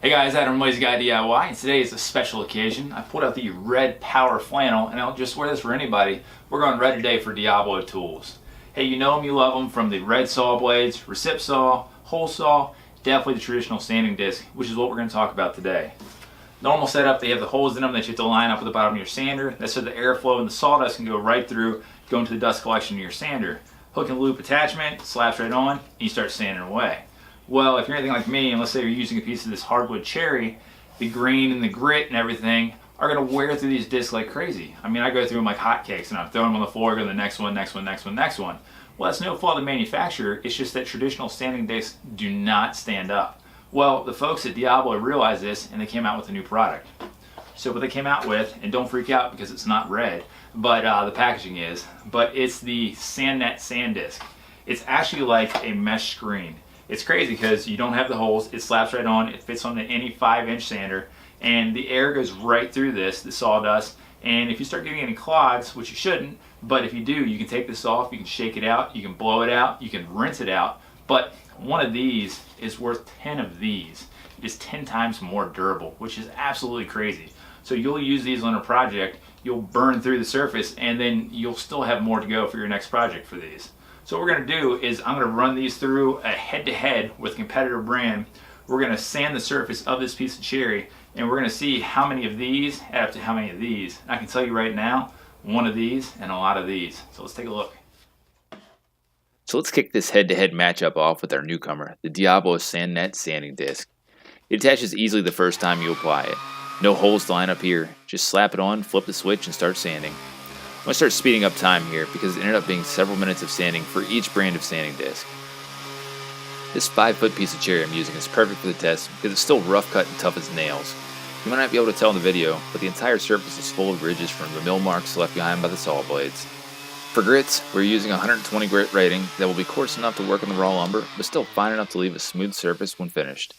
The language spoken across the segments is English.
Hey guys, Adam from Lazy Guy DIY, and today is a special occasion. I pulled out the red power flannel, and I'll just wear this for anybody. We're going red today for Diablo tools. Hey, you know them, you love them, from the red saw blades, recip saw, hole saw, definitely the traditional sanding disc, which is what we're going to talk about today. Normal setup, they have the holes in them that you have to line up at the bottom of your sander. That's so the airflow and the sawdust can go right through, go into the dust collection in your sander. Hook and loop attachment, slaps right on, and you start sanding away. Well, if you're anything like me, and let's say you're using a piece of this hardwood cherry, the grain and the grit and everything are going to wear through these discs like crazy. I mean, I go through them like hotcakes, and I'm throwing them on the floor, go to the next one, next one, next one, next one. Well, that's no fault of the manufacturer. It's just that traditional sanding discs do not stand up. Well, the folks at Diablo realized this, and they came out with a new product. So what they came out with, and don't freak out because it's not red, but the packaging is, but it's the SandNet Sand Disc. It's actually like a mesh screen. It's crazy because you don't have the holes, it slaps right on, it fits on any 5-inch sander, and the air goes right through this, the sawdust, and if you start getting any clogs, which you shouldn't, but if you do, you can take this off, you can shake it out, you can blow it out, you can rinse it out, but one of these is worth 10 of these. It is 10 times more durable, which is absolutely crazy. So you'll use these on a project, you'll burn through the surface, and then you'll still have more to go for your next project for these. So what we're going to do is I'm going to run these through a head-to-head with a competitor brand. We're going to sand the surface of this piece of cherry, and we're going to see how many of these add up to how many of these. And I can tell you right now, one of these and a lot of these. So let's take a look. So let's kick this head-to-head matchup off with our newcomer, the DIablo SandNet Sanding Disc. It attaches easily the first time you apply it. No holes to line up here. Just slap it on, flip the switch, and start sanding. I'm going to start speeding up time here because it ended up being several minutes of sanding for each brand of sanding disc. This 5-foot piece of cherry I'm using is perfect for the test because it's still rough cut and tough as nails. You might not be able to tell in the video, but the entire surface is full of ridges from the mill marks left behind by the saw blades. For grits, we're using a 120 grit rating that will be coarse enough to work on the raw lumber, but still fine enough to leave a smooth surface when finished.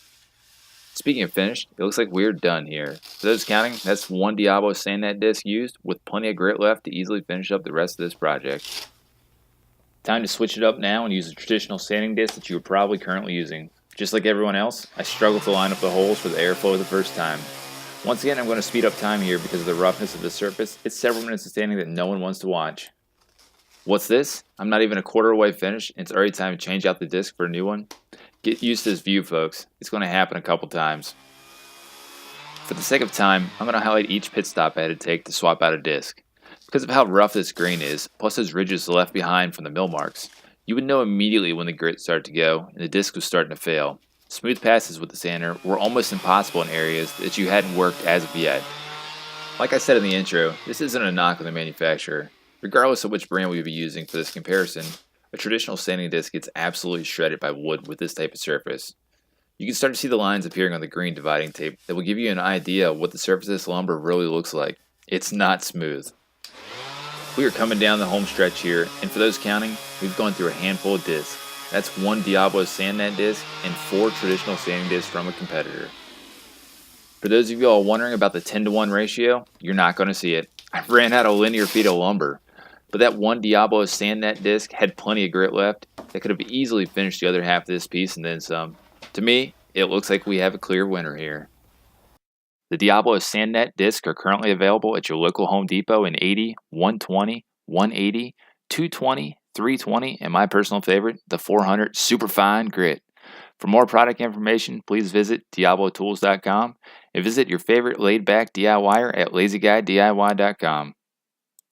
Speaking of finished, it looks like we're done here. For those counting, that's one Diablo SandNet disc used with plenty of grit left to easily finish up the rest of this project. Time to switch it up now and use the traditional sanding disc that you are probably currently using. Just like everyone else, I struggled to line up the holes for the airflow the first time. Once again, I'm going to speed up time here because of the roughness of the surface. It's several minutes of sanding that no one wants to watch. What's this? I'm not even a quarter way finished, and it's already time to change out the disc for a new one. Get used to this view, folks. It's going to happen a couple times. For the sake of time, I'm going to highlight each pit stop I had to take to swap out a disc. Because of how rough this grain is, plus those ridges left behind from the mill marks, you would know immediately when the grit started to go and the disc was starting to fail. Smooth passes with the sander were almost impossible in areas that you hadn't worked as of yet. Like I said in the intro, this isn't a knock on the manufacturer. Regardless of which brand we would be using for this comparison, a traditional sanding disc gets absolutely shredded by wood with this type of surface. You can start to see the lines appearing on the green dividing tape that will give you an idea of what the surface of this lumber really looks like. It's not smooth. We are coming down the home stretch here, and for those counting, we've gone through a handful of discs. That's one Diablo SandNet disc and 4 traditional sanding discs from a competitor. For those of you all wondering about the 10-to-1 ratio, you're not going to see it. I ran out of linear feet of lumber. But that one Diablo SandNet disc had plenty of grit left that could have easily finished the other half of this piece and then some. To me, it looks like we have a clear winner here. The Diablo SandNet discs are currently available at your local Home Depot in 80, 120, 180, 220, 320, and my personal favorite, the 400 Superfine Grit. For more product information, please visit DiabloTools.com and visit your favorite laid-back DIYer at LazyGuyDIY.com.